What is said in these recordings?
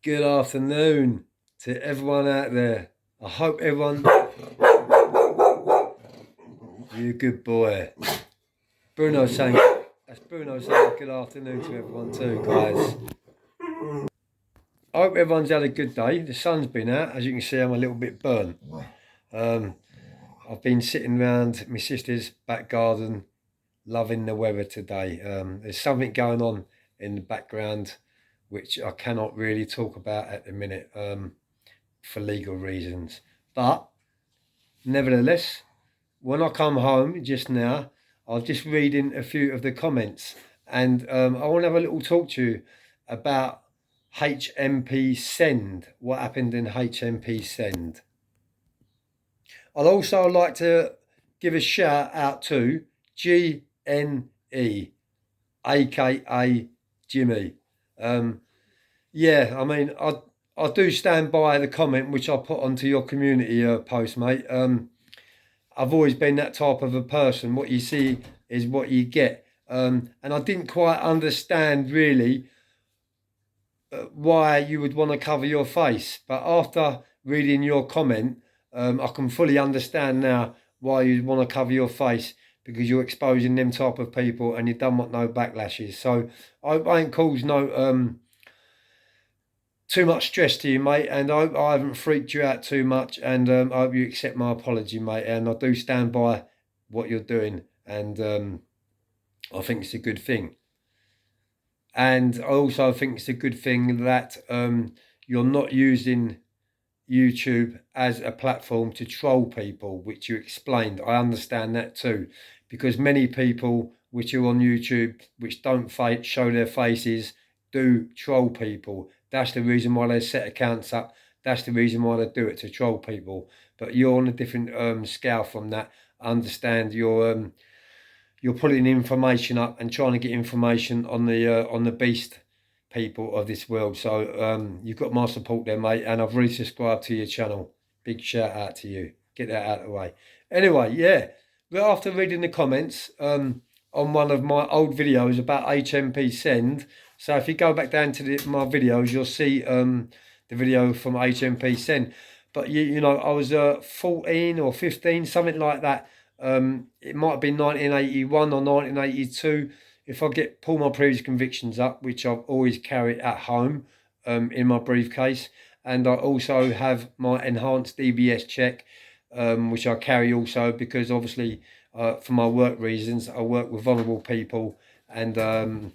Good afternoon to everyone out there. I hope everyone. You're a good boy. Bruno saying. That's Bruno saying good afternoon to everyone too, guys. I hope everyone's had a good day. The sun's been out. As you can see, I'm a little bit burnt. I've been sitting around my sister's back garden, loving the weather today. There's something going on in the background which I cannot really talk about at the minute for legal reasons. But nevertheless, when I come home just now, I was just reading a few of the comments, and I want to have a little talk to you about HMP Send, what happened in HMP Send. I'd also like to give a shout out to GNE, aka Jimmy. Yeah, I mean, I do stand by the comment which I put onto your community post, mate. I've always been that type of a person. What you see is what you get. And I didn't quite understand really why you would want to cover your face. But after reading your comment, I can fully understand now why you'd want to cover your face, because you're exposing them type of people and you don't want no backlashes. So I ain't caused no too much stress to you, mate, and I hope I haven't freaked you out too much, and I hope you accept my apology, mate, and I do stand by what you're doing, and I think it's a good thing. And I also think it's a good thing that you're not using YouTube as a platform to troll people, which you explained. I understand that too, because many people which are on YouTube, which don't show their faces, do troll people. That's the reason why they set accounts up. That's the reason why they do it, to troll people. But you're on a different scale from that. I understand you're putting information up and trying to get information on the beast people of this world. So you've got my support there, mate, and I've really subscribed to your channel. Big shout out to you. Get that out of the way. Anyway, yeah, right after reading the comments on one of my old videos about HMP Send. So if you go back down to my videos, you'll see the video from HMP Send. But you know, I was 14 or 15, something like that. It might have been 1981 or 1982. If I pull my previous convictions up, which I've always carried at home in my briefcase, and I also have my enhanced DBS check, which I carry also because obviously for my work reasons, I work with vulnerable people, and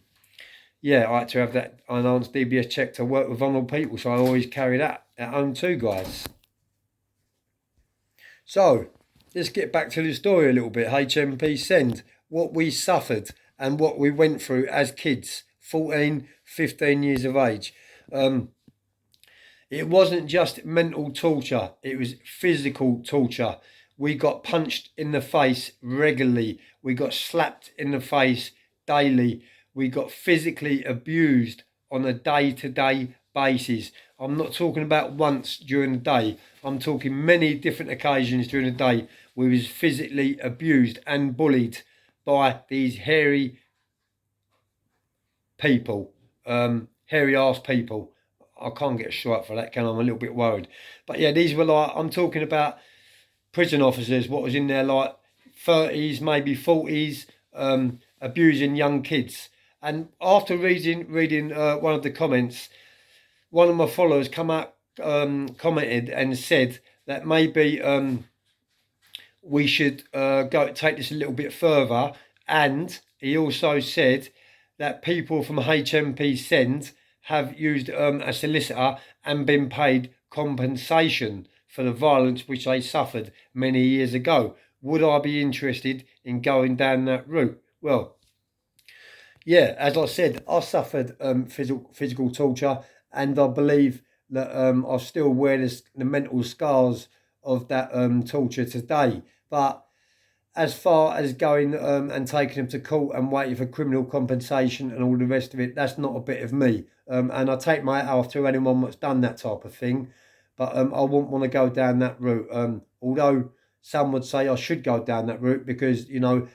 yeah, I had to have that enhanced DBS check to work with vulnerable people, so I always carry that at home too, guys. So let's get back to the story a little bit. HMP Send, what we suffered and what we went through as kids, 14, 15 years of age. It wasn't just mental torture, it was physical torture. We got punched in the face regularly. We got slapped in the face daily. We got physically abused on a day-to-day basis. I'm not talking about once during the day. I'm talking many different occasions during the day. We was physically abused and bullied by these hairy people, hairy ass people. I can't get a strike for that, can I? I'm a little bit worried. But yeah, these were like, I'm talking about prison officers, what was in their like 30s, maybe 40s, abusing young kids. And after reading one of the comments, one of my followers commented and said that maybe we should take this a little bit further. And he also said that people from HMP Send have used a solicitor and been paid compensation for the violence which they suffered many years ago. Would I be interested in going down that route? Well, yeah, as I said, I suffered physical torture, and I believe that I still wear the mental scars of that torture today. But as far as going and taking them to court and waiting for criminal compensation and all the rest of it, that's not a bit of me. And I take my hat off to anyone that's done that type of thing. But I wouldn't want to go down that route. Although some would say I should go down that route because, you know,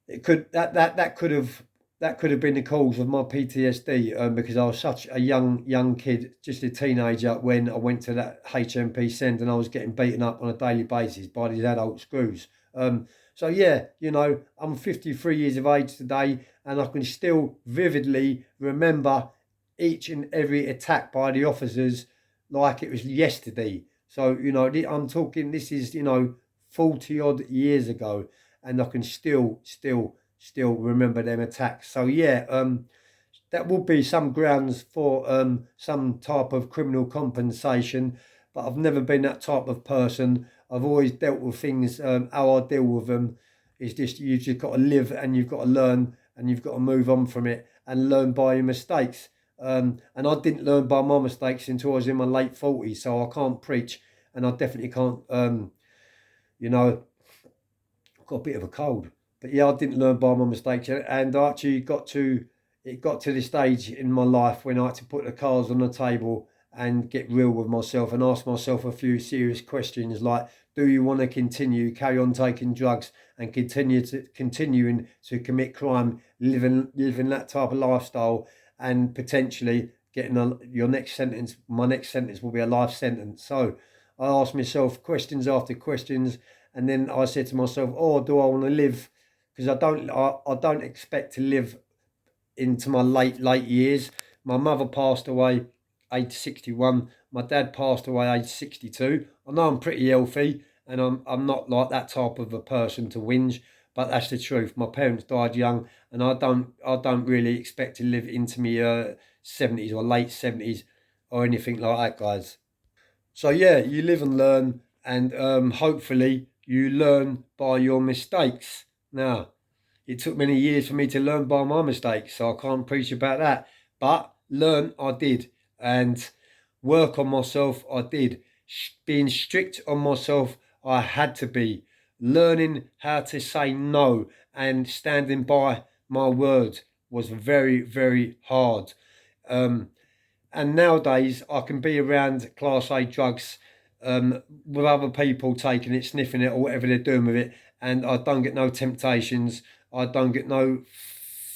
it could that could have that could have been the cause of my PTSD, because I was such a young kid, just a teenager, when I went to that HMP send and I was getting beaten up on a daily basis by these adult screws. So yeah, I'm 53 years of age today, and I can still vividly remember each and every attack by the officers like it was yesterday. So I'm talking. This is 40 odd years ago, and I can still remember them attacks. So yeah, that would be some grounds for some type of criminal compensation, but I've never been that type of person. I've always dealt with things. How I deal with them is just you've just got to live and you've got to learn and you've got to move on from it and learn by your mistakes. And I didn't learn by my mistakes until I was in my late 40s, so I can't preach, and I definitely can't. You know, I've got a bit of a cold. But yeah, I didn't learn by my mistakes, and I actually it got to the stage in my life when I had to put the cards on the table and get real with myself and ask myself a few serious questions like, do you want to carry on taking drugs and continuing to commit crime, living that type of lifestyle, and potentially getting your next sentence? My next sentence will be a life sentence. So I asked myself questions after questions, and then I said to myself, "Oh, do I want to live?" Because I don't expect to live into my late years. My mother passed away age 61. My dad passed away age 62. I know I'm pretty healthy, and I'm not like that type of a person to whinge, but that's the truth. My parents died young, and I don't really expect to live into my 70s or late 70s or anything like that, guys. So yeah, you live and learn, and hopefully you learn by your mistakes. Now, it took many years for me to learn by my mistakes, so I can't preach about that. But learn I did, and work on myself I did. Being strict on myself, I had to be. Learning how to say no and standing by my word was very, very hard. Um, and nowadays I can be around Class A drugs, with other people taking it, sniffing it, or whatever they're doing with it, and I don't get no temptations. I don't get no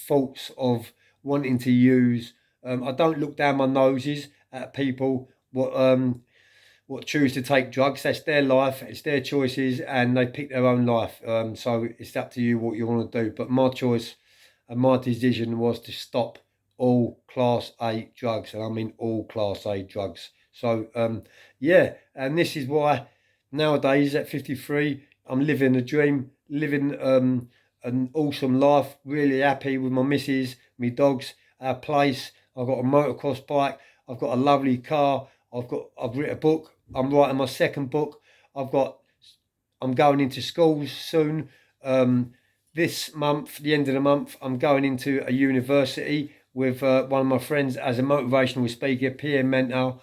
faults of wanting to use. I don't look down my noses at people what choose to take drugs. That's their life, it's their choices, and they pick their own life. So it's up to you what you want to do. But my choice and my decision was to stop all Class A drugs, and I mean all Class A drugs. So yeah, and this is why nowadays at 53, I'm living a dream, living an awesome life, really happy with my missus, my dogs, our place. I've got a motocross bike. I've got a lovely car. I've written a book. I'm writing my second book. I'm going into schools soon. This month, the end of the month, I'm going into a university with one of my friends as a motivational speaker, peer mentor,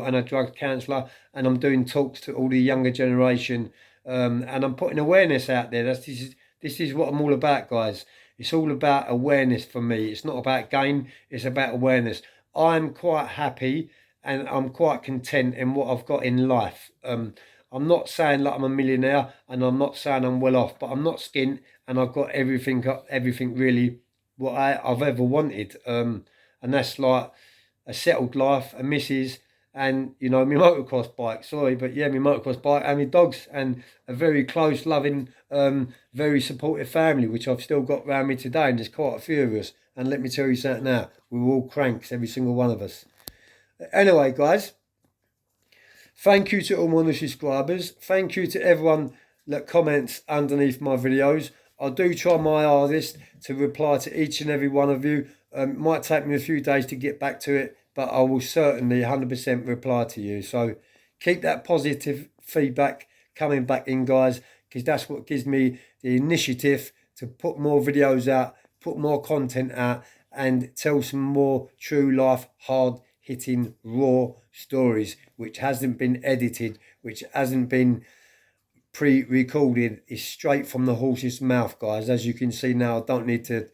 and a drug counsellor. And I'm doing talks to all the younger generation, and I'm putting awareness out there. This is what I'm all about, guys. It's all about awareness for me. It's not about gain. It's about awareness. I'm quite happy and I'm quite content in what I've got in life. I'm not saying like I'm a millionaire, and I'm not saying I'm well off, but I'm not skint, and I've got everything really what I've ever wanted. And that's like a settled life, a missus, and my motocross bike. Sorry, but yeah, my motocross bike and my dogs, and a very close, loving, very supportive family, which I've still got around me today. And there's quite a few of us. And let me tell you something now, we're all cranks, every single one of us. Anyway, guys, thank you to all my new subscribers. Thank you to everyone that comments underneath my videos. I do try my hardest to reply to each and every one of you. It might take me a few days to get back to it, but I will certainly 100% reply to you. So keep that positive feedback coming back in, guys, because that's what gives me the initiative to put more videos out, put more content out, and tell some more true life, hard hitting, raw stories, which hasn't been edited, which hasn't been pre-recorded. Is straight from the horse's mouth, guys. As you can see now, I don't need to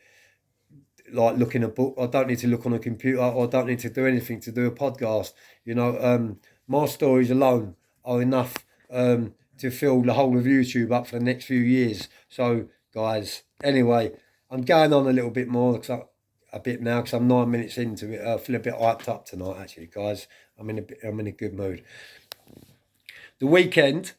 look in a book. I don't need to look on a computer, or I don't need to do anything to do a podcast. My stories alone are enough to fill the whole of YouTube up for the next few years. So, guys, anyway, I'm going on a little bit more because a bit now because I'm 9 minutes into it. I feel a bit hyped up tonight, actually, guys. I'm in a good mood. The weekend,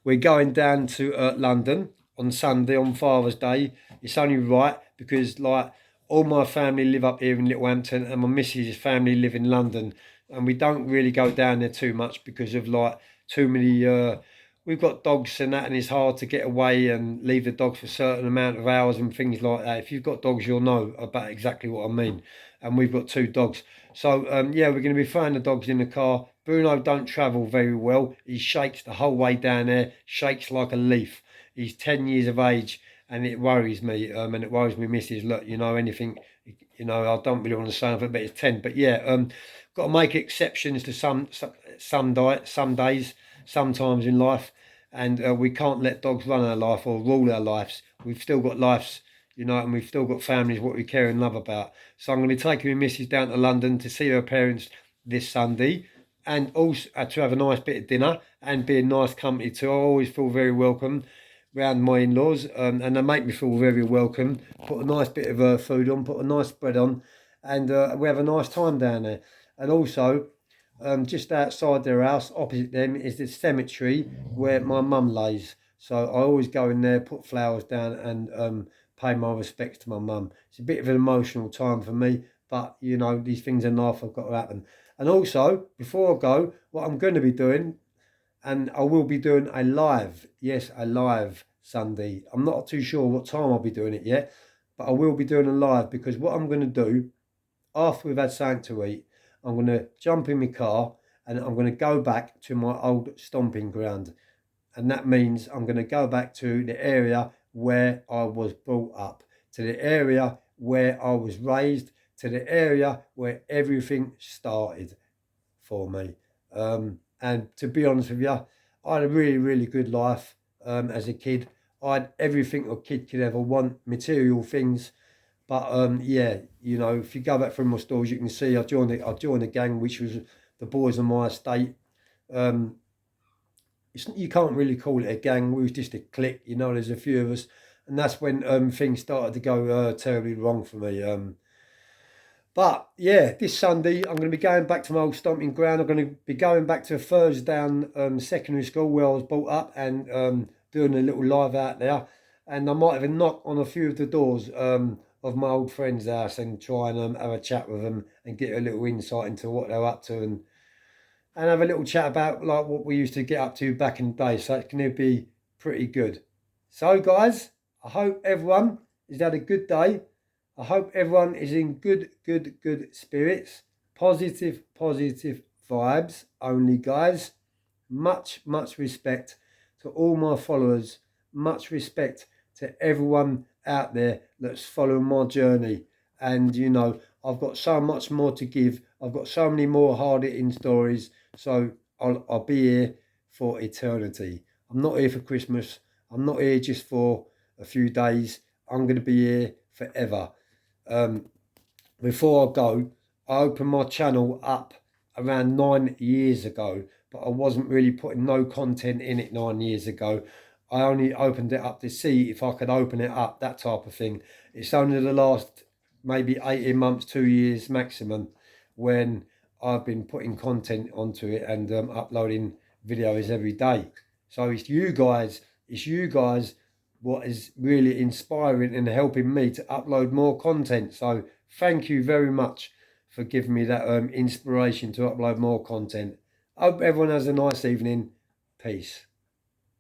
we're going down to London on Sunday on Father's Day. It's only right because like all my family live up here in Littlehampton and my missus' family live in London, and we don't really go down there too much because of like too many. We've got dogs and that, and it's hard to get away and leave the dogs for a certain amount of hours and things like that. If you've got dogs, you'll know about exactly what I mean. And we've got two dogs. So, yeah, we're going to be throwing the dogs in the car. Bruno don't travel very well. He shakes the whole way down there, shakes like a leaf. He's 10 years of age, and it worries me. And it worries me, missus. Look, anything, I don't really want to say anything, but it's 10. But yeah, got to make exceptions to some days, sometimes in life, and we can't let dogs run our life or rule our lives. We've still got lives, and we've still got families what we care and love about. So I'm going to be taking my missus down to London to see her parents this Sunday, and also to have a nice bit of dinner and be in nice company too. I always feel very welcome round my in-laws, and they make me feel very welcome. Put a nice bit of food on, put a nice spread on, and we have a nice time down there. And also, just outside their house, opposite them, is the cemetery where my mum lays. So I always go in there, put flowers down, and pay my respects to my mum. It's a bit of an emotional time for me, but these things in life have got to happen. And also, before I go, what I'm going to be doing, and I will be doing a live, yes, a live Sunday. I'm not too sure what time I'll be doing it yet, but I will be doing a live because what I'm going to do after we've had something to eat, I'm going to jump in my car and I'm going to go back to my old stomping ground. And that means I'm going to go back to the area where I was brought up, to the area where I was raised, to the area where everything started for me. And to be honest with you, I had a really, really good life as a kid. I had everything a kid could ever want, material things. But yeah, if you go back through my stories, you can see I joined the gang, which was the boys on my estate. Um, you can't really call it a gang. We was just a clique. There's a few of us, and that's when things started to go terribly wrong for me. But yeah, this Sunday I'm going to be going back to my old stomping ground. I'm going to be going back to Thursdown Secondary School where I was brought up and doing a little live out there. And I might even knock on a few of the doors of my old friend's house and try and have a chat with them and get a little insight into what they're up to and have a little chat about like what we used to get up to back in the day. So it's going to be pretty good. So guys, I hope everyone has had a good day. I hope everyone is in good spirits. Positive vibes only, guys. Much respect to all my followers. Much respect to everyone out there that's following my journey. And I've got so much more to give. I've got so many more hard-hitting stories. So I'll be here for eternity. I'm not here for Christmas. I'm not here just for a few days. I'm going to be here forever. Before I go, I opened my channel up around 9 years ago, but I wasn't really putting no content in it 9 years ago. I only opened it up to see if I could open it up, that type of thing. It's only the last maybe 18 months, 2 years maximum, when I've been putting content onto it and uploading videos every day. So it's you guys what is really inspiring and helping me to upload more content. So thank you very much for giving me that inspiration to upload more content. Hope everyone has a nice evening. Peace.